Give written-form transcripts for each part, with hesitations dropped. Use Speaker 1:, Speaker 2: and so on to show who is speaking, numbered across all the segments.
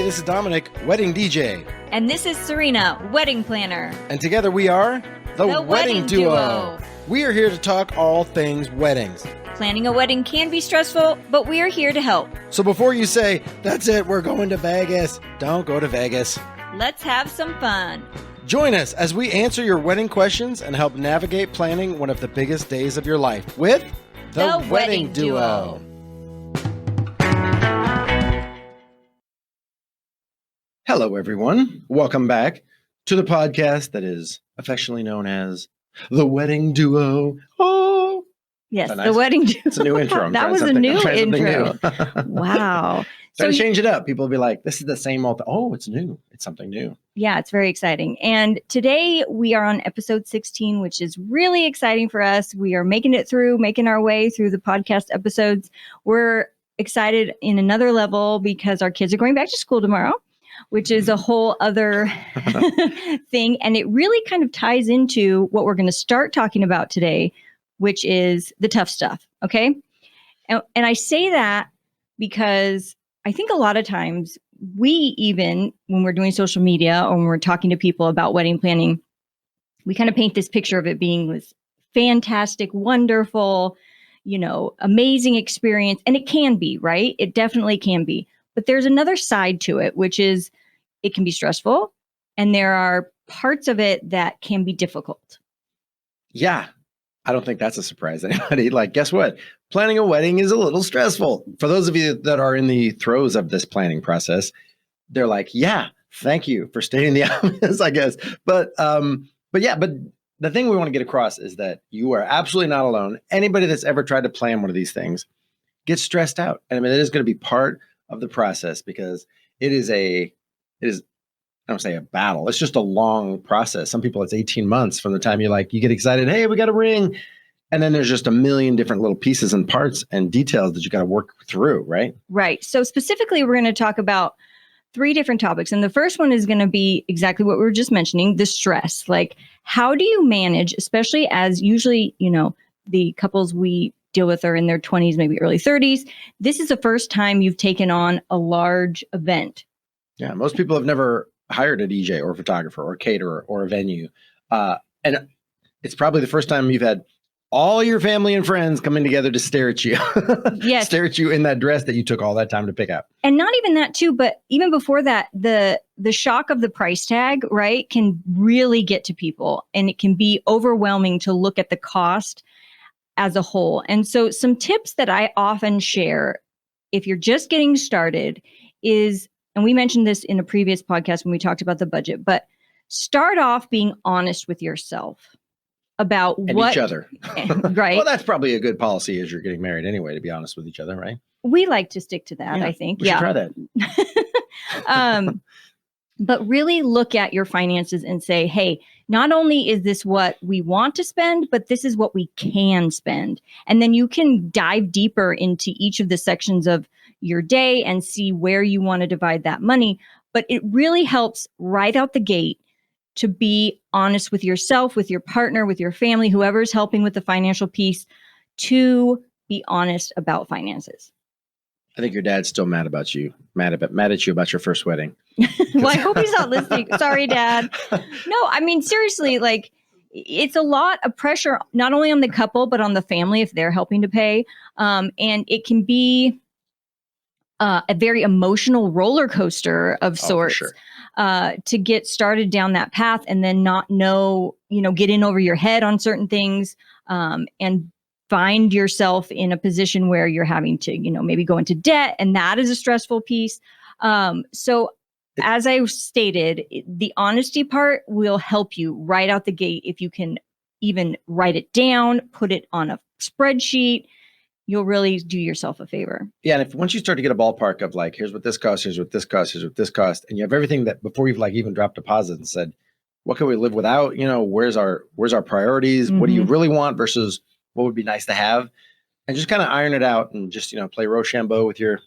Speaker 1: this is Dominic, wedding DJ.
Speaker 2: And this is Serena, wedding planner.
Speaker 1: And together we are the Wedding Duo. We are here to talk all things weddings.
Speaker 2: Planning a wedding can be stressful, but we are here to help.
Speaker 1: So before you say, that's it, we're going to Vegas, don't go to Vegas.
Speaker 2: Let's have some fun.
Speaker 1: Join us as we answer your wedding questions and help navigate planning one of the biggest days of your life with the Wedding Duo. Hello, everyone. Welcome back to the podcast that is affectionately known as the Wedding Duo. Oh,
Speaker 2: yes, the Wedding Duo.
Speaker 1: It's a new intro.
Speaker 2: That was a new intro. Wow.
Speaker 1: So to change it up, people will be like, this is the same old. Oh, it's new. It's something new.
Speaker 2: Yeah, it's very exciting. And today we are on episode 16, which is really exciting for us. We are making our way through the podcast episodes. We're excited in another level because our kids are going back to school tomorrow, which is a whole other thing. And it really kind of ties into what we're going to start talking about today, which is the tough stuff. Okay. And I say that because I think a lot of times we, even when we're doing social media or when we're talking to people about wedding planning, we kind of paint this picture of it being this fantastic, wonderful, amazing experience. And it can be, right? It definitely can be. But there's another side to it, which is it can be stressful. And there are parts of it that can be difficult.
Speaker 1: Yeah. I don't think that's a surprise to anybody. Like, guess what? Planning a wedding is a little stressful. For those of you that are in the throes of this planning process, they're like, yeah, thank you for stating the obvious, I guess. But the thing we want to get across is that you are absolutely not alone. Anybody that's ever tried to plan one of these things gets stressed out. And I mean, it is going to be part of the process because it is I don't say a battle. It's just a long process. Some people, it's 18 months from the time you get excited. Hey, we got a ring. And then there's just a million different little pieces and parts and details that you got to work through, right?
Speaker 2: Right. So specifically, we're going to talk about 3 different topics. And the first one is going to be exactly what we were just mentioning, the stress. Like, how do you manage, especially as usually, the couples we deal with are in their 20s, maybe early 30s. This is the first time you've taken on a large event.
Speaker 1: Yeah. Most people have never hired a DJ or a photographer or a caterer or a venue. And it's probably the first time you've had all your family and friends coming together to stare at you.
Speaker 2: Yes.
Speaker 1: Stare at you in that dress that you took all that time to pick out.
Speaker 2: And not even that too, but even before that, the shock of the price tag, right, can really get to people. And it can be overwhelming to look at the cost as a whole. And so some tips that I often share if you're just getting started is, and we mentioned this in a previous podcast when we talked about the budget, but start off being honest with yourself about
Speaker 1: and
Speaker 2: what
Speaker 1: each other.
Speaker 2: Right.
Speaker 1: Well, that's probably a good policy as you're getting married anyway, to be honest with each other, right?
Speaker 2: We like to stick to that,
Speaker 1: yeah,
Speaker 2: I think.
Speaker 1: We should try that.
Speaker 2: But really look at your finances and say, hey, not only is this what we want to spend, but this is what we can spend. And then you can dive deeper into each of the sections of your day and see where you want to divide that money. But it really helps right out the gate to be honest with yourself, with your partner, with your family, whoever's helping with the financial piece, to be honest about finances.
Speaker 1: I think your dad's still mad at you about your first wedding.
Speaker 2: Well, I hope he's not listening. Sorry, Dad. No, I mean, seriously, it's a lot of pressure, not only on the couple, but on the family if they're helping to pay. And it can be a very emotional roller coaster of sorts.
Speaker 1: For sure.
Speaker 2: To get started down that path and then not know, get in over your head on certain things, and find yourself in a position where you're having to, maybe go into debt. And that is a stressful piece. So as I stated, the honesty part will help you right out the gate. If you can even write it down, put it on a spreadsheet, you'll really do yourself a favor.
Speaker 1: Yeah. And once you start to get a ballpark of here's what this costs, here's what this costs, here's what this costs, and you have everything that before you've even dropped deposit and said, what can we live without? Where's our priorities? Mm-hmm. What do you really want versus what would be nice to have? And just kind of iron it out and just, play Rochambeau with your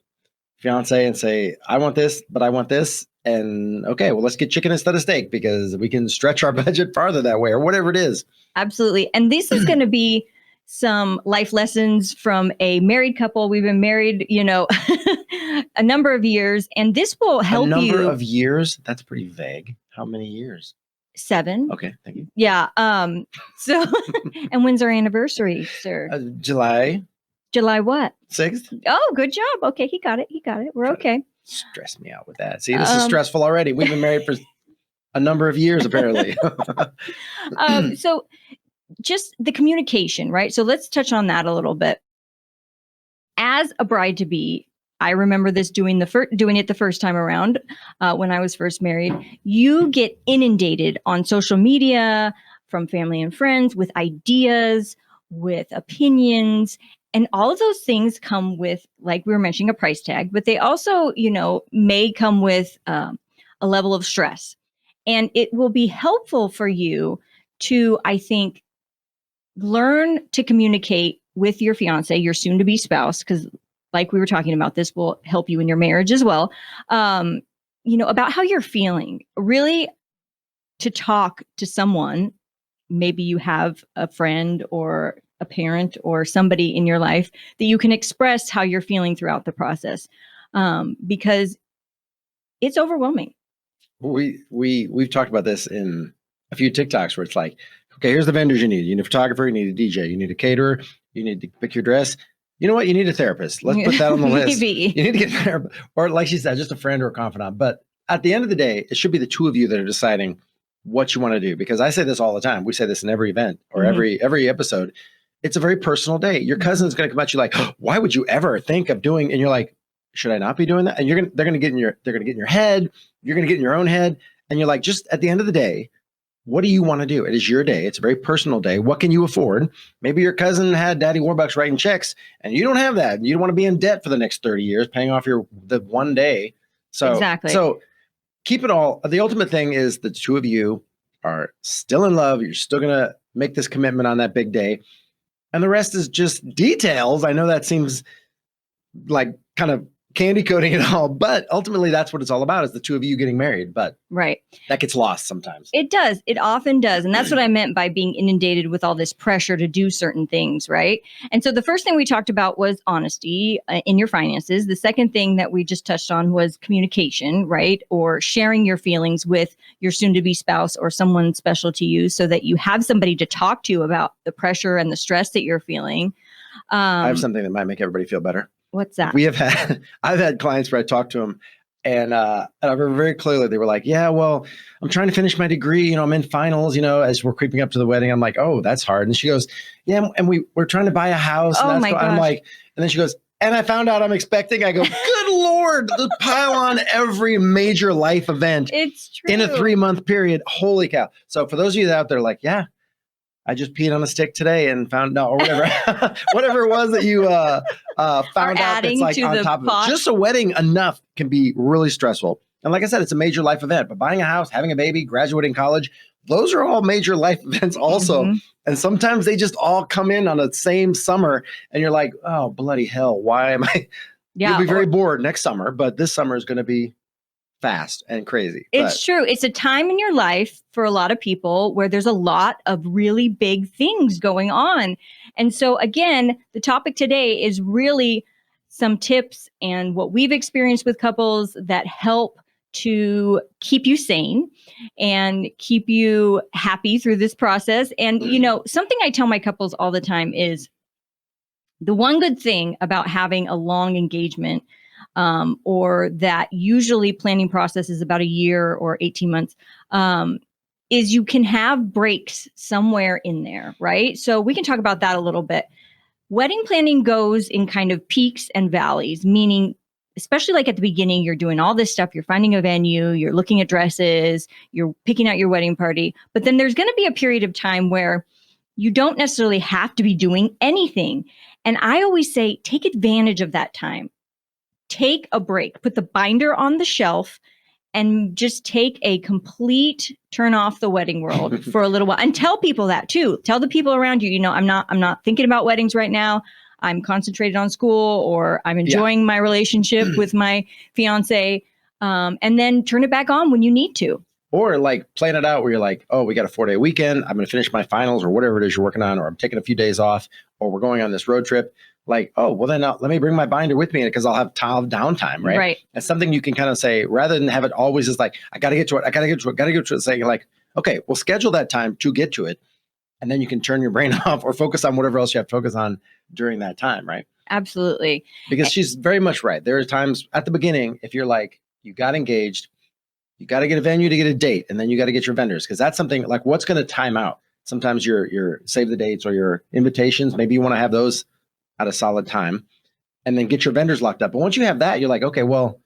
Speaker 1: fiance and say, I want this, but I want this. And okay, well, let's get chicken instead of steak because we can stretch our budget farther that way or whatever it is.
Speaker 2: Absolutely. And this is going to be, some life lessons from a married couple. We've been married, a number of years, and this will help you.
Speaker 1: A number of years? That's pretty vague. How many years?
Speaker 2: 7.
Speaker 1: Okay, thank you.
Speaker 2: Yeah. So, and when's our anniversary, sir?
Speaker 1: July
Speaker 2: what?
Speaker 1: 6th.
Speaker 2: Oh, good job. Okay, he got it. We're okay.
Speaker 1: Stress me out with that. See, this is stressful already. We've been married for a number of years, apparently.
Speaker 2: So just the communication, right? So let's touch on that a little bit. As a bride-to-be, I remember this doing it the first time around when I was first married. You get inundated on social media from family and friends with ideas, with opinions, and all of those things come with, like we were mentioning, a price tag, but they also, may come with a level of stress. And it will be helpful for you to, I think, learn to communicate with your fiance, your soon-to-be spouse, because like we were talking about, this will help you in your marriage as well, about how you're feeling. Really to talk to someone, maybe you have a friend or a parent or somebody in your life that you can express how you're feeling throughout the process, because it's overwhelming.
Speaker 1: We've talked about this in a few TikToks where it's like, okay, here's the vendors you need. You need a photographer, you need a DJ, you need a caterer, you need to pick your dress. You know what? You need a therapist. Let's put that on the list.
Speaker 2: Maybe.
Speaker 1: You need to get there, or like she said, just a friend or a confidant. But at the end of the day, it should be the two of you that are deciding what you want to do. Because I say this all the time. We say this in every event or every episode. It's a very personal day. Your cousin's going to come at you like, why would you ever think of doing? And you're like, should I not be doing that? And they're going to get in your head. You're going to get in your own head. And you're like, just at the end of the day, what do you want to do? It is your day. It's a very personal day. What can you afford? Maybe your cousin had Daddy Warbucks writing checks and you don't have that. You don't want to be in debt for the next 30 years, paying off the one day. So,
Speaker 2: exactly.
Speaker 1: So keep it all. The ultimate thing is the two of you are still in love. You're still going to make this commitment on that big day. And the rest is just details. I know that seems like kind of candy coating it all, but ultimately that's what it's all about, is the two of you getting married. But
Speaker 2: right,
Speaker 1: that gets lost sometimes.
Speaker 2: It does. It often does. And that's what I meant by being inundated with all this pressure to do certain things, right? And so the first thing we talked about was honesty in your finances. The second thing that we just touched on was communication, right? Or sharing your feelings with your soon-to-be spouse or someone special to you, so that you have somebody to talk to about the pressure and the stress that you're feeling.
Speaker 1: I have something that might make everybody feel better.
Speaker 2: What's that?
Speaker 1: I've had clients where I talk to them and I remember very clearly, they were like, yeah, well, I'm trying to finish my degree. I'm in finals, as we're creeping up to the wedding. I'm like, oh, that's hard. And she goes, yeah. And we're trying to buy a house.
Speaker 2: Oh
Speaker 1: and
Speaker 2: my gosh.
Speaker 1: I'm like, and then she goes, and I found out I'm expecting. I go, good Lord, the pile on every major life event.
Speaker 2: It's true.
Speaker 1: In a 3-month period. Holy cow. So for those of you out there like, yeah, I just peed on a stick today and found out, or whatever, whatever it was that you found out that's like on top
Speaker 2: pot.
Speaker 1: of it. Just a wedding enough can be really stressful. And like I said, it's a major life event, but buying a house, having a baby, graduating college, those are all major life events also. Mm-hmm. And sometimes they just all come in on the same summer and you're like, oh, bloody hell, why am I? Yeah, you'll be very bored next summer, but this summer is going to be fast and crazy.
Speaker 2: It's true. It's a time in your life for a lot of people where there's a lot of really big things going on. And so again, the topic today is really some tips and what we've experienced with couples that help to keep you sane and keep you happy through this process. And, something I tell my couples all the time is the one good thing about having a long engagement, or that usually planning process is about a year or 18 months, is you can have breaks somewhere in there, right? So we can talk about that a little bit. Wedding planning goes in kind of peaks and valleys, meaning especially like at the beginning, you're doing all this stuff, you're finding a venue, you're looking at dresses, you're picking out your wedding party. But then there's going to be a period of time where you don't necessarily have to be doing anything. And I always say, take advantage of that time. Take a break, put the binder on the shelf and just take a complete turn off the wedding world for a little while, and tell people that too. Tell the people around you, I'm not thinking about weddings right now. I'm concentrated on school, or I'm enjoying my relationship with my fiance. And then turn it back on when you need to.
Speaker 1: Or like plan it out where you're like, oh, we got a 4-day weekend. I'm going to finish my finals or whatever it is you're working on, or I'm taking a few days off, or we're going on this road trip. Like, oh, well, then let me bring my binder with me because I'll have downtime, right?
Speaker 2: Right.
Speaker 1: That's something you can kind of say rather than have it always just like, I got to get to it. I got to get to it. Got to get to it. Saying like, okay, we'll schedule that time to get to it. And then you can turn your brain off or focus on whatever else you have to focus on during that time, right?
Speaker 2: Absolutely.
Speaker 1: Because she's very much right. There are times at the beginning, if you're like, you got engaged, you got to get a venue to get a date, and then you got to get your vendors, because that's something like what's going to time out. Sometimes your save the dates or your invitations, maybe you want to have those at a solid time, and then get your vendors locked up. But once you have that, you're like, okay, well,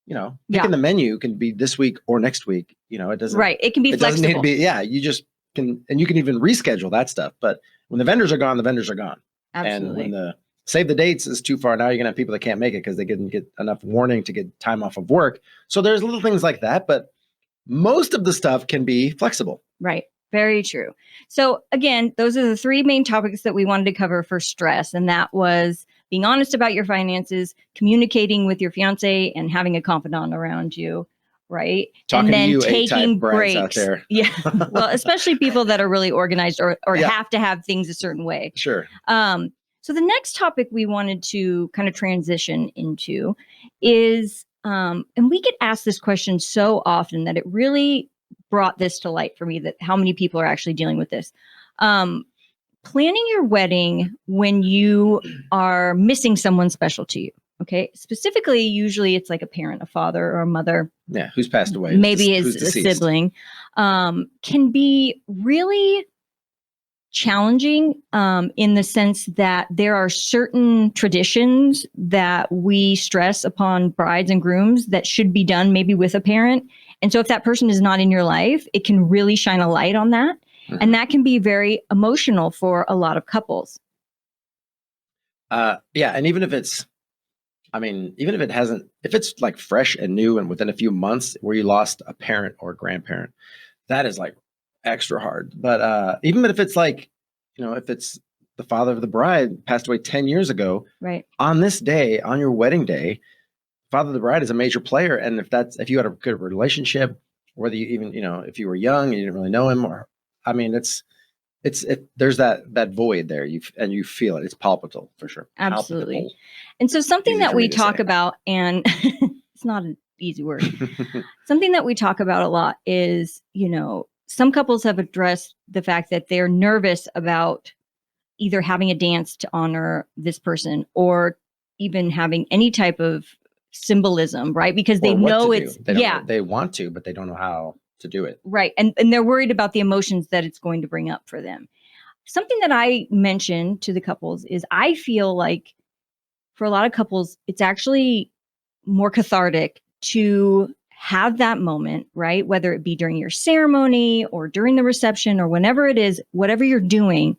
Speaker 1: picking the menu can be this week or next week. It doesn't.
Speaker 2: Right. It can be flexible.
Speaker 1: Doesn't need to be. Yeah, you just can, and you can even reschedule that stuff. But when the vendors are gone, the vendors are gone.
Speaker 2: Absolutely.
Speaker 1: And when the save the dates is too far, now you're gonna have people that can't make it because they didn't get enough warning to get time off of work. So there's little things like that, but most of the stuff can be flexible.
Speaker 2: Right. Very true. So again, those are the 3 main topics that we wanted to cover for stress. And that was being honest about your finances, communicating with your fiance, and having a confidant around you. Right.
Speaker 1: Talking
Speaker 2: and then
Speaker 1: to you,
Speaker 2: taking
Speaker 1: breaks
Speaker 2: breaks
Speaker 1: out there.
Speaker 2: Yeah. Well, especially people that are really organized or have to have things a certain way.
Speaker 1: Sure.
Speaker 2: So the next topic we wanted to kind of transition into is, and we get asked this question so often that it really brought this to light for me, that how many people are actually dealing with this. Planning your wedding when you are missing someone special to you. Okay. Specifically, usually it's like a parent, a father or a mother.
Speaker 1: Yeah. Who's passed away.
Speaker 2: Maybe is a sibling. Can be really challenging in the sense that there are certain traditions that we stress upon brides and grooms that should be done maybe with a parent. And so if that person is not in your life, it can really shine a light on that. Mm-hmm. And that can be very emotional for a lot of couples.
Speaker 1: Yeah. And even if it's like fresh and new and within a few months where you lost a parent or a grandparent, that is like extra hard. But even if it's like, if it's the father of the bride passed away 10 years ago,
Speaker 2: right?
Speaker 1: On this day, on your wedding day, father of the bride is a major player. And if you had a good relationship, whether you even, if you were young and you didn't really know him, or, there's that void there. You feel it. It's palpable for sure.
Speaker 2: Absolutely.
Speaker 1: Palpable.
Speaker 2: And so something that we talk about, and it's not an easy word, something that we talk about a lot is, some couples have addressed the fact that they're nervous about either having a dance to honor this person or even having any type of symbolism, right? Because they know
Speaker 1: they want to, but they don't know how to do it.
Speaker 2: Right. And they're worried about the emotions that it's going to bring up for them. Something that I mentioned to the couples is I feel like for a lot of couples, it's actually more cathartic to have that moment, right? Whether it be during your ceremony or during the reception or whenever it is, whatever you're doing,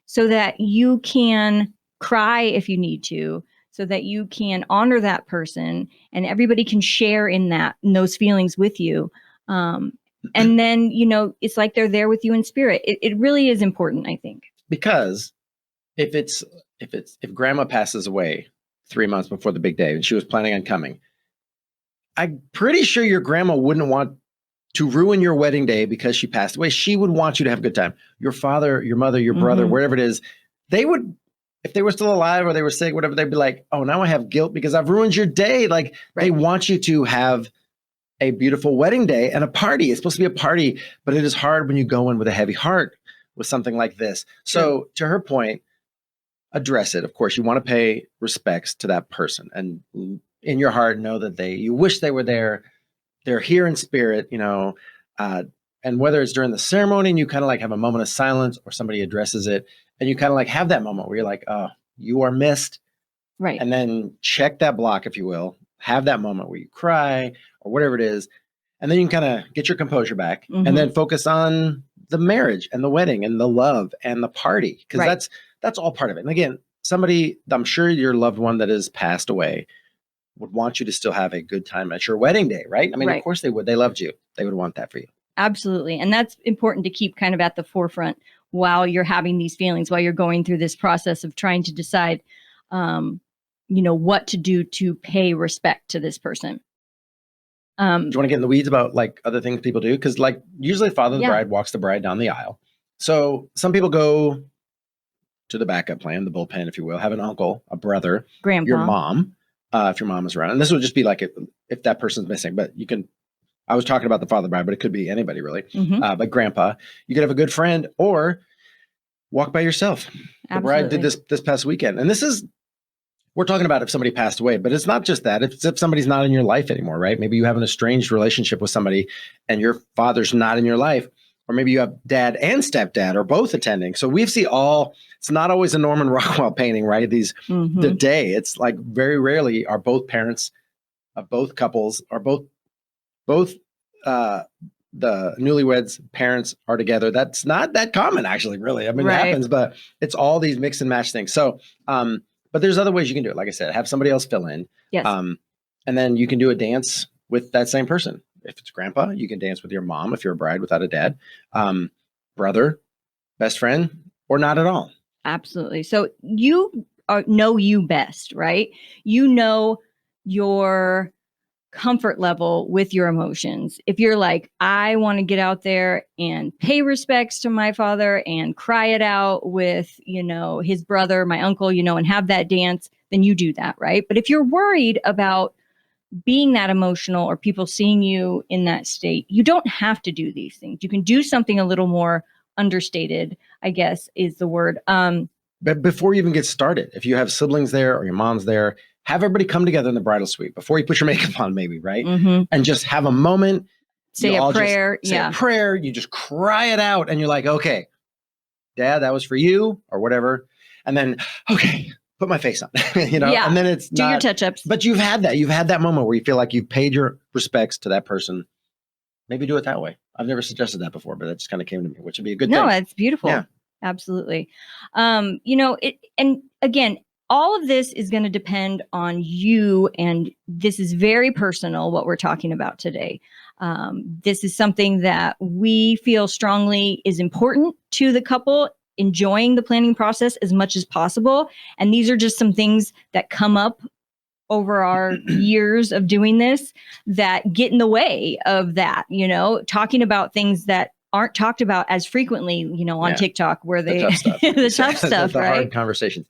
Speaker 2: so that you can cry if you need to, so that you can honor that person and everybody can share in those feelings with you. And then, it's like they're there with you in spirit. It really is important, I think.
Speaker 1: Because if grandma passes away 3 months before the big day and she was planning on coming, I'm pretty sure your grandma wouldn't want to ruin your wedding day because she passed away. She would want you to have a good time. Your father, your mother, your brother, wherever it is, they would, if they were still alive or they were sick, whatever, they'd be like, oh, now I have guilt because I've ruined your day. Like They want you to have a beautiful wedding day and a party. It's supposed to be a party, but it is hard when you go in with a heavy heart with something like this. So to her point, address it. Of course, you want to pay respects to that person, and in your heart know that you wish they were there. They're here in spirit, and whether it's during the ceremony and you kind of like have a moment of silence, or somebody addresses it and you kind of like have that moment where you're like, oh, you are missed.
Speaker 2: Right.
Speaker 1: And then check that block, if you will, have that moment where you cry or whatever it is. And then you can kind of get your composure back and then focus on the marriage and the wedding and the love and the party. Because that's all part of it. And again, somebody, I'm sure your loved one that has passed away would want you to still have a good time at your wedding day, right? I mean, Of course they would. They loved you. They would want that for you.
Speaker 2: Absolutely. And that's important to keep kind of at the forefront while you're having these feelings, while you're going through this process of trying to decide, what to do to pay respect to this person.
Speaker 1: Do you want to get in the weeds about like other things people do? Because like usually father of the bride walks the bride down the aisle. So some people go to the backup plan, the bullpen, if you will, have an uncle, a brother,
Speaker 2: grandpa,
Speaker 1: your mom, if your mom is around. And this would just be like if that person's missing, but you can, I was talking about the father of the bride, but it could be anybody really. But grandpa, you could have a good friend or walk by yourself. The bride did this past weekend. And this is, we're talking about if somebody passed away, but it's not just that. It's if somebody's not in your life anymore, right? Maybe you have an estranged relationship with somebody and your father's not in your life. Or maybe you have dad and stepdad or both attending. So we see it's not always a Norman Rockwell painting, right? The day, it's like very rarely are both parents of both couples or both the newlyweds parents are together. That's not that common actually, really. I mean, it happens, but it's all these mix and match things. So, but there's other ways you can do it. Like I said, have somebody else fill in.
Speaker 2: Yes.
Speaker 1: And then you can do a dance with that same person. If it's grandpa, you can dance with your mom if you're a bride without a dad, brother, best friend, or not at all.
Speaker 2: Absolutely. So you know you best, right? You know your comfort level with your emotions. If you're like, I want to get out there and pay respects to my father and cry it out with, his brother, my uncle, and have that dance, then you do that, right? But if you're worried about being that emotional or people seeing you in that state, you don't have to do these things. You can do something a little more understated, I guess is the word.
Speaker 1: But before you even get started, if you have siblings there or your mom's there, have everybody come together in the bridal suite before you put your makeup on, maybe, right? And just have a moment.
Speaker 2: Say a prayer.
Speaker 1: Say a prayer. You just cry it out and you're like, okay, dad, that was for you or whatever. And then, okay, put my face on, and then it's
Speaker 2: do your touch-ups.
Speaker 1: But you've had that moment where you feel like you've paid your respects to that person. Maybe do it that way. I've never suggested that before, but that just kind of came to me, which would be a good thing.
Speaker 2: No, it's beautiful. Yeah. Absolutely. And again, all of this is going to depend on you. And this is very personal, what we're talking about today. This is something that we feel strongly is important to the couple, enjoying the planning process as much as possible. And these are just some things that come up over our years of doing this that get in the way of that, talking about things that aren't talked about as frequently, on TikTok, where
Speaker 1: the tough stuff,
Speaker 2: the tough stuff,
Speaker 1: the
Speaker 2: right?
Speaker 1: Hard conversations.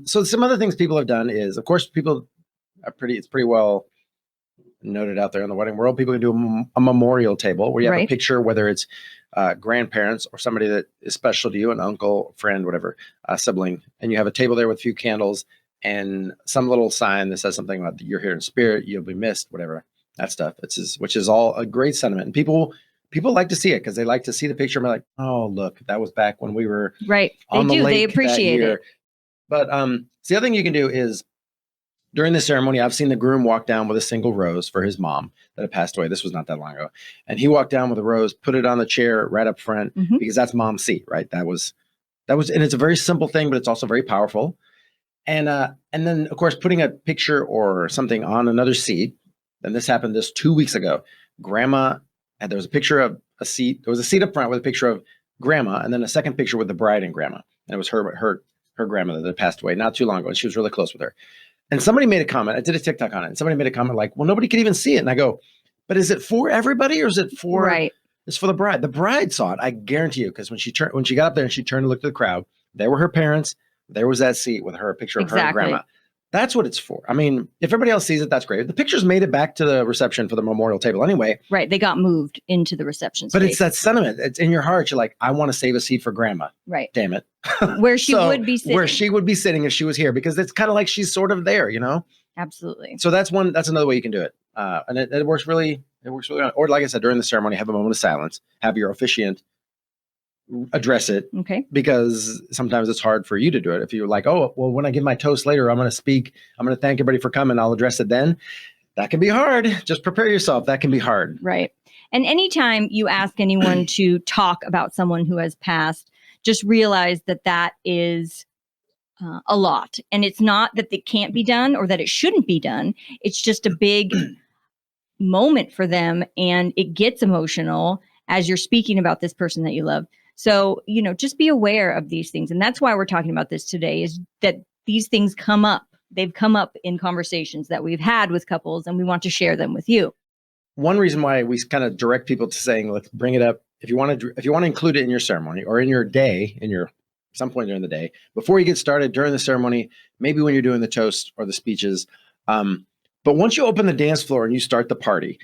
Speaker 1: So some other things people have done is, of course, people are it's pretty well noted out there in the wedding world. People can do a memorial table where you have a picture, whether it's grandparents or somebody that is special to you, an uncle, friend, whatever, sibling, and you have a table there with a few candles and some little sign that says something about you're here in spirit, you'll be missed, whatever, that stuff. Which is all a great sentiment. And people like to see it because they like to see the picture and be like, oh, look, that was back when we were on the lake. They appreciate it. But so the other thing you can do is during the ceremony, I've seen the groom walk down with a single rose for his mom that had passed away. This was not that long ago. And he walked down with a rose, put it on the chair right up front because that's mom's seat, right? That was, and it's a very simple thing, but it's also very powerful. And then of course, putting a picture or something on another seat. And this happened 2 weeks ago. Grandma, and there was a picture of a seat. There was a seat up front with a picture of grandma, and then a second picture with the bride and grandma. And it was her grandmother that passed away not too long ago, and she was really close with her. And somebody made a comment. I did a TikTok on it, and somebody made a comment like, "Well, nobody could even see it." And I go, "But is it for everybody, or is it for?" It's for the bride. The bride saw it. I guarantee you, because when she got up there and she turned to look at the crowd, there were her parents. There was that seat with her, a picture of her and grandma. That's what it's for. I mean, if everybody else sees it, that's great. The pictures made it back to the reception for the memorial table anyway.
Speaker 2: Right. They got moved into the reception space.
Speaker 1: But it's that sentiment. It's in your heart. You're like, I want to save a seat for grandma.
Speaker 2: Right.
Speaker 1: Damn it.
Speaker 2: Where she would be sitting.
Speaker 1: Where she would be sitting if she was here, because it's kind of like she's sort of there,
Speaker 2: Absolutely.
Speaker 1: So that's another way you can do it. And it works really well. Or like I said, during the ceremony, have a moment of silence, have your officiant address it.
Speaker 2: Okay.
Speaker 1: Because sometimes it's hard for you to do it. If you're like, oh, well, when I give my toast later, I'm going to speak. I'm going to thank everybody for coming. I'll address it then. That can be hard. Just prepare yourself. That can be hard.
Speaker 2: Right. And anytime you ask anyone to talk about someone who has passed, just realize that is a lot. And it's not that it can't be done or that it shouldn't be done. It's just a big moment for them. And it gets emotional as you're speaking about this person that you love. So, just be aware of these things. And that's why we're talking about this today, is that these things come up. They've come up in conversations that we've had with couples, and we want to share them with you.
Speaker 1: one reason why we kind of direct people to saying, let's bring it up. If you want to include it in your ceremony or in your day, some point during the day, before you get started, during the ceremony, maybe when you're doing the toast or the speeches. But once you open the dance floor and you start the party,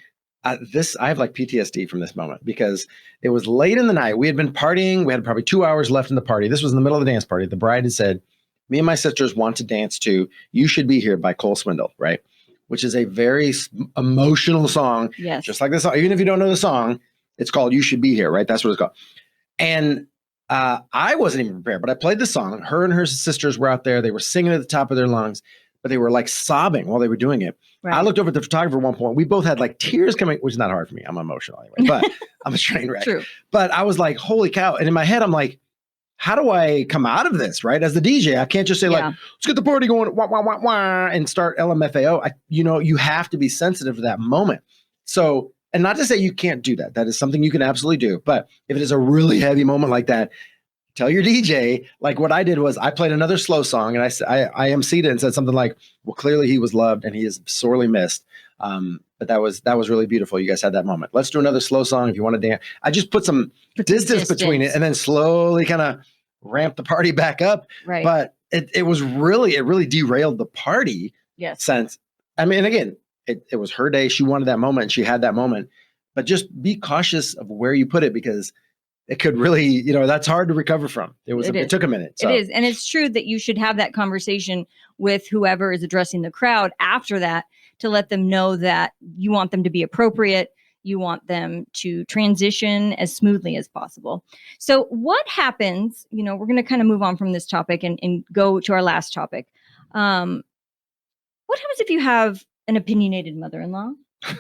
Speaker 1: I have like PTSD from this moment because it was late in the night. We had been partying. We had probably 2 hours left in the party. This was in the middle of the dance party. The bride had said, me and my sisters want to dance to You Should Be Here by Cole Swindle, right? Which is a very emotional song.
Speaker 2: Yes.
Speaker 1: Just like this song. Even if you don't know the song, it's called You Should Be Here, right? That's what it's called. And I wasn't even prepared, but I played the song. Her and her sisters were out there. They were singing at the top of their lungs, but they were like sobbing while they were doing it. Right. I looked over at the photographer at one point. We both had like tears coming, which is not hard for me. I'm emotional anyway, but I'm a train wreck.
Speaker 2: True.
Speaker 1: But I was like, holy cow. And in my head, I'm like, how do I come out of this, right? As the DJ, I can't just say like, let's get the party going, wah, wah, wah, wah, and start LMFAO. You have to be sensitive to that moment. So, and not to say you can't do that. That is something you can absolutely do. But if it is a really heavy moment like that, tell your DJ, like what I did was I played another slow song and I emceed it and said something like, well, clearly he was loved and he is sorely missed. But that was really beautiful. You guys had that moment. Let's do another slow song if you want to dance. I just put some distance between it and then slowly kind of ramp the party back up.
Speaker 2: Right.
Speaker 1: But it really derailed the party.
Speaker 2: Yes.
Speaker 1: Sense. I mean, again, it was her day. She wanted that moment and she had that moment. But just be cautious of where you put it because it could really, that's hard to recover from. It took a minute. So.
Speaker 2: It is. And it's true that you should have that conversation with whoever is addressing the crowd after that to let them know that you want them to be appropriate. You want them to transition as smoothly as possible. So what happens, we're going to kind of move on from this topic and go to our last topic. What happens if you have an opinionated mother-in-law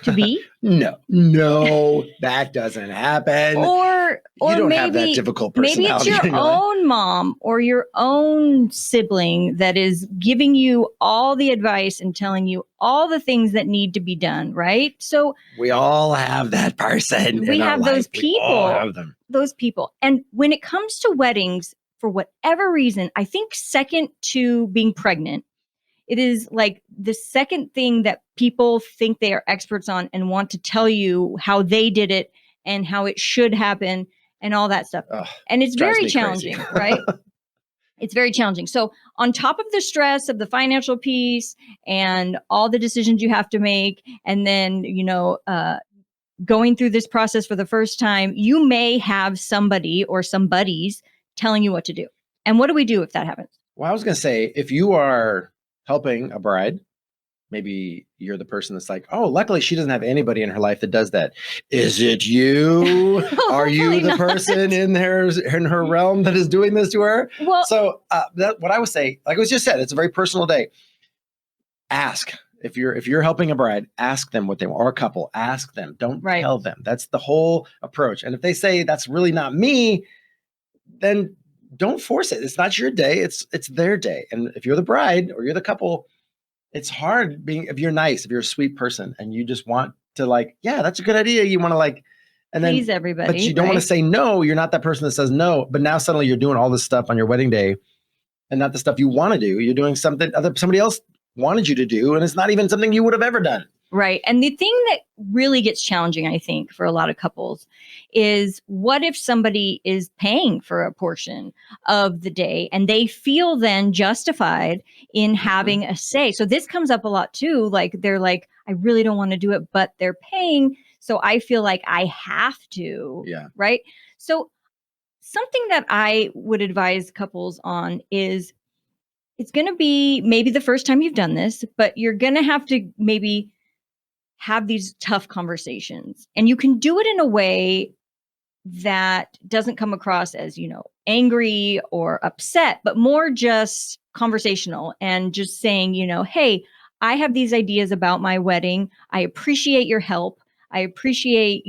Speaker 2: to be?
Speaker 1: No, that doesn't happen.
Speaker 2: Or
Speaker 1: you don't
Speaker 2: maybe,
Speaker 1: have that difficult personality.
Speaker 2: Maybe it's your own mom or your own sibling that is giving you all the advice and telling you all the things that need to be done, right? So
Speaker 1: we all have that person.
Speaker 2: We have those people.
Speaker 1: We all have them.
Speaker 2: Those people. And when it comes to weddings, for whatever reason, I think second to being pregnant, it is like the second thing that people think they are experts on and want to tell you how they did it and how it should happen and all that stuff. And it's very challenging, right? It's very challenging. So on top of the stress of the financial piece and all the decisions you have to make, and then, going through this process for the first time, you may have somebody or some buddies telling you what to do. And what do we do if that happens?
Speaker 1: Well, I was going to say, if you are helping a bride, maybe you're the person that's like, oh, luckily she doesn't have anybody in her life that does that. Is it you? Are you the person in her realm that is doing this to her? Well, so what I would say, like I was just said, it's a very personal day. Ask if you're helping a bride, ask them what they want, or a couple, ask them. Don't tell them. That's the whole approach. And if they say that's really not me, then don't force it. It's not your day. It's their day. And if you're the bride or you're the couple, it's hard if you're nice, if you're a sweet person and you just want to that's a good idea. You want to and then
Speaker 2: please everybody,
Speaker 1: but you don't want to say no. You're not that person that says no, but now suddenly you're doing all this stuff on your wedding day and not the stuff you want to do. You're doing something somebody else wanted you to do. And it's not even something you would have ever done.
Speaker 2: Right. And the thing that really gets challenging, I think, for a lot of couples is what if somebody is paying for a portion of the day and they feel then justified in having a say? So this comes up a lot too. Like they're like, I really don't want to do it, but they're paying. So I feel like I have to.
Speaker 1: Yeah.
Speaker 2: Right. So something that I would advise couples on is it's going to be maybe the first time you've done this, but you're going to have to maybe have these tough conversations. And you can do it in a way that doesn't come across as, angry or upset, but more just conversational and just saying, hey, I have these ideas about my wedding. I appreciate your help. I appreciate,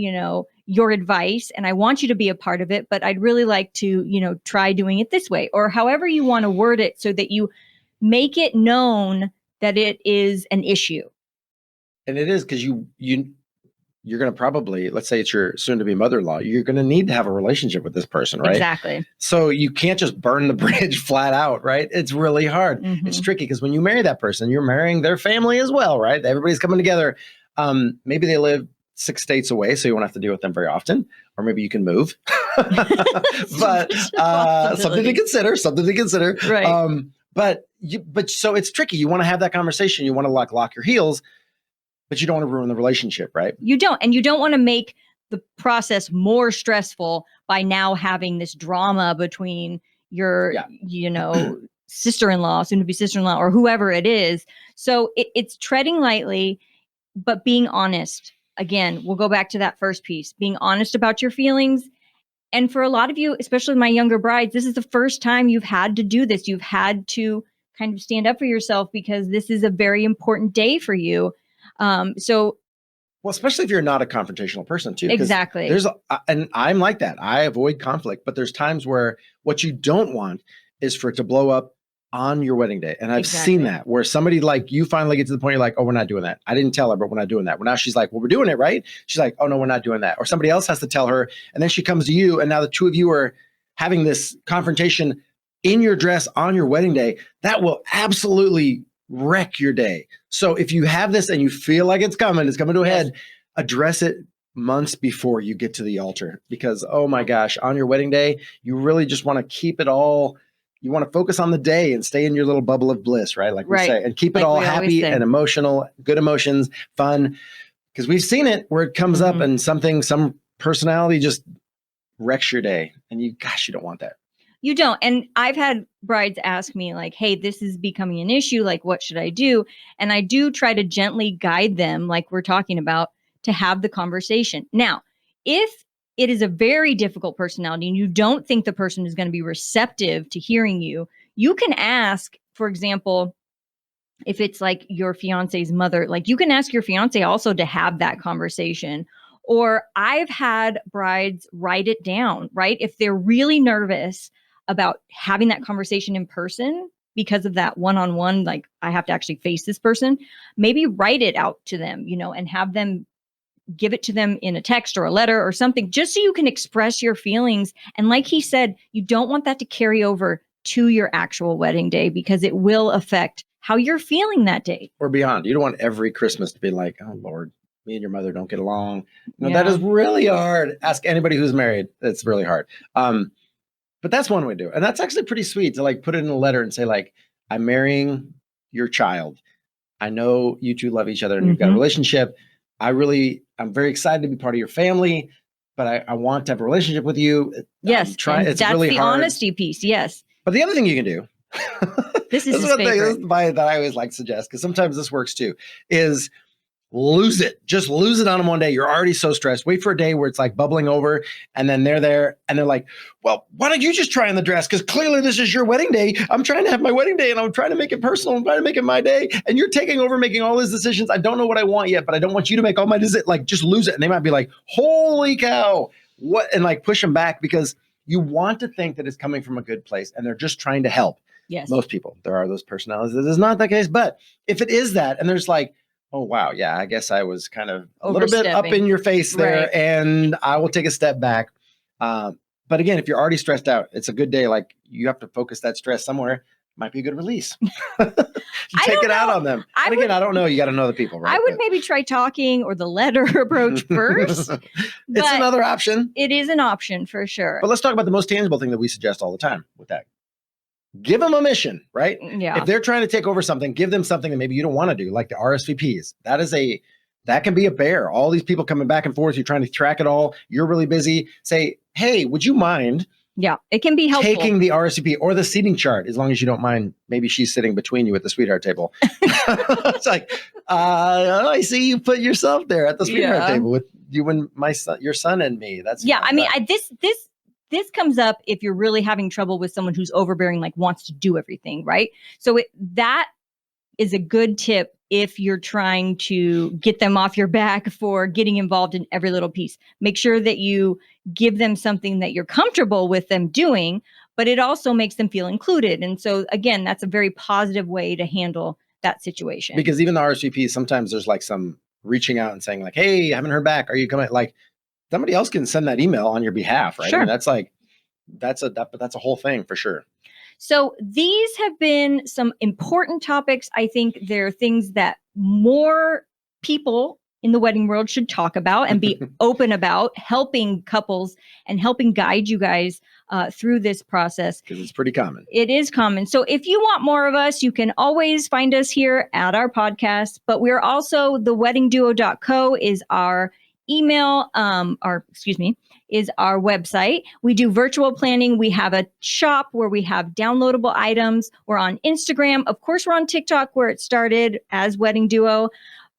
Speaker 2: your advice and I want you to be a part of it, but I'd really like to, try doing it this way or however you want to word it so that you make it known that it is an issue.
Speaker 1: And it is because you're going to probably, let's say it's your soon-to-be mother-in-law, you're going to need to have a relationship with this person, right?
Speaker 2: Exactly.
Speaker 1: So you can't just burn the bridge flat out, right? It's really hard. Mm-hmm. It's tricky because when you marry that person, you're marrying their family as well, right? Everybody's coming together. Maybe they live 6 states away, so you won't have to deal with them very often, or maybe you can move. But something to consider.
Speaker 2: Right.
Speaker 1: But so it's tricky. You want to have that conversation. You want to like lock your heels, but you don't want to ruin the relationship, right?
Speaker 2: You don't. And you don't want to make the process more stressful by now having this drama between your, sister-in-law, soon to be sister-in-law, or whoever it is. So it's treading lightly, but being honest. Again, we'll go back to that first piece, being honest about your feelings. And for a lot of you, especially my younger brides, this is the first time you've had to do this. You've had to kind of stand up for yourself because this is a very important day for you.
Speaker 1: Well, especially if you're not a confrontational person too.
Speaker 2: Exactly.
Speaker 1: And I'm like that. I avoid conflict, but there's times where what you don't want is for it to blow up on your wedding day. And I've seen that where somebody like you finally get to the point you're like, oh, we're not doing that. I didn't tell her, but we're not doing that. Well, now she's like, well, we're doing it, right? She's like, oh no, we're not doing that. Or somebody else has to tell her. And then she comes to you. And now the two of you are having this confrontation in your dress on your wedding day. That will absolutely wreck your day. So if you have this and you feel like it's coming to a head, address it months before you get to the altar, because, oh my gosh, on your wedding day, you really just want to keep it all. You want to focus on the day and stay in your little bubble of bliss, right? Like we say, and keep it all happy and emotional, good emotions, fun. Because we've seen it where it comes up and some personality just wrecks your day. And you don't want that.
Speaker 2: You don't. And I've had brides ask me like, hey, this is becoming an issue. Like, what should I do? And I do try to gently guide them, like we're talking about, to have the conversation. Now, if it is a very difficult personality and you don't think the person is going to be receptive to hearing you, you can ask, for example, if it's like your fiance's mother, like you can ask your fiance also to have that conversation. Or I've had brides write it down, right? If they're really nervous about having that conversation in person because of that one-on-one, like I have to actually face this person, maybe write it out to them, and have them give it to them in a text or a letter or something, just so you can express your feelings. And like he said, you don't want that to carry over to your actual wedding day because it will affect how you're feeling that day.
Speaker 1: Or beyond. You don't want every Christmas to be like, oh Lord, me and your mother don't get along. That is really hard. Ask anybody who's married. It's really hard. But that's one way to do it. And that's actually pretty sweet to like put it in a letter and say like, I'm marrying your child. I know you two love each other and you've got a relationship. I'm very excited to be part of your family, but I want to have a relationship with you.
Speaker 2: Yes.
Speaker 1: It's
Speaker 2: that's
Speaker 1: really
Speaker 2: the
Speaker 1: hard.
Speaker 2: honesty piece. Yes.
Speaker 1: But the other thing you can do,
Speaker 2: this is one thing
Speaker 1: that I always like to suggest, because sometimes this works too, is lose it. Just lose it on them one day. You're already so stressed. Wait for a day where it's like bubbling over, and then they're there and they're like, well, why don't you just try on the dress? Because clearly this is your wedding day. I'm trying to have my wedding day and I'm trying to make it personal. I'm trying to make it my day. And you're taking over, making all these decisions. I don't know what I want yet, but I don't want you to make all my decisions. Like, just lose it. And they might be like, holy cow. What? And like push them back, because you want to think that it's coming from a good place and they're just trying to help.
Speaker 2: Yes.
Speaker 1: Most people, there are those personalities. That is not the case. But if it is that, and there's like, oh, wow. Yeah, I guess I was kind of a little bit up in your face there, and I will take a step back. But again, if you're already stressed out, it's a good day. Like, you have to focus that stress somewhere. Might be a good release. Take it out on them. I don't know. You got to know the people, right?
Speaker 2: I would maybe try talking or the letter approach first.
Speaker 1: It's another option.
Speaker 2: It is an option for sure.
Speaker 1: But let's talk about the most tangible thing that we suggest all the time with that. Give them a mission, right?
Speaker 2: Yeah.
Speaker 1: If they're trying to take over something, give them something that maybe you don't want to do, like the RSVPs. That can be a bear. All these people coming back and forth. You're trying to track it all. You're really busy. Say, hey, would you mind?
Speaker 2: Yeah, it can be helpful.
Speaker 1: Taking the RSVP or the seating chart, as long as you don't mind. Maybe she's sitting between you at the sweetheart table. It's like, I see you put yourself there at the sweetheart table with you and my son, your son and me. That's
Speaker 2: I mean, this comes up if you're really having trouble with someone who's overbearing, like wants to do everything, right? So that is a good tip if you're trying to get them off your back for getting involved in every little piece. Make sure that you give them something that you're comfortable with them doing, but it also makes them feel included. And so again, that's a very positive way to handle that situation.
Speaker 1: Because even the RSVP, sometimes there's like some reaching out and saying like, hey, I haven't heard back. Are you coming? Like, somebody else can send that email on your behalf, right?
Speaker 2: Sure.
Speaker 1: I mean, that's a whole thing for sure.
Speaker 2: So these have been some important topics. I think they're things that more people in the wedding world should talk about and be open about, helping couples and helping guide you guys through this process.
Speaker 1: Because it's pretty common.
Speaker 2: It is common. So if you want more of us, you can always find us here at our podcast. But we're also theweddingduo.co is our email, is our website. We do virtual planning. We have a shop where we have downloadable items. We're on Instagram. Of course, we're on TikTok where it started as Wedding Duo.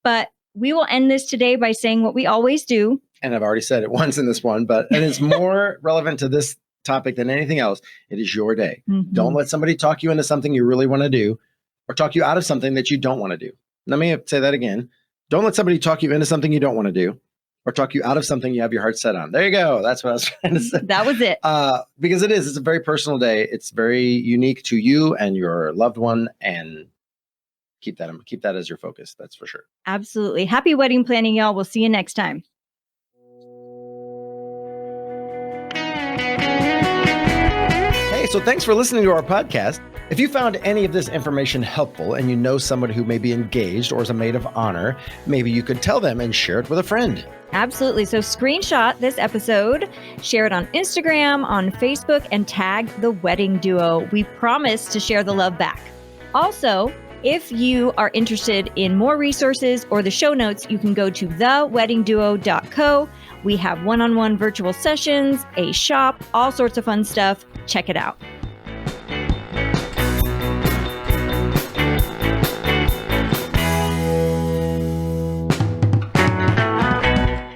Speaker 2: But we will end this today by saying what we always do.
Speaker 1: And I've already said it once in this one, and it's more relevant to this topic than anything else. It is your day.
Speaker 2: Mm-hmm.
Speaker 1: Don't let somebody talk you into something you really want to do or talk you out of something that you don't want to do. Let me say that again. Don't let somebody talk you into something you don't want to do or talk you out of something you have your heart set on. There you go. That's what I was trying to say.
Speaker 2: That was it.
Speaker 1: Because it's a very personal day. It's very unique to you and your loved one, and keep that as your focus. That's for sure.
Speaker 2: Absolutely. Happy wedding planning, y'all. We'll see you next time.
Speaker 1: Hey, so thanks for listening to our podcast. If you found any of this information helpful and you know someone who may be engaged or is a maid of honor, maybe you could tell them and share it with a friend.
Speaker 2: Absolutely. So screenshot this episode, share it on Instagram, on Facebook, and tag The Wedding Duo. We promise to share the love back. Also, if you are interested in more resources or the show notes, you can go to theweddingduo.co. We have one-on-one virtual sessions, a shop, all sorts of fun stuff. Check it out.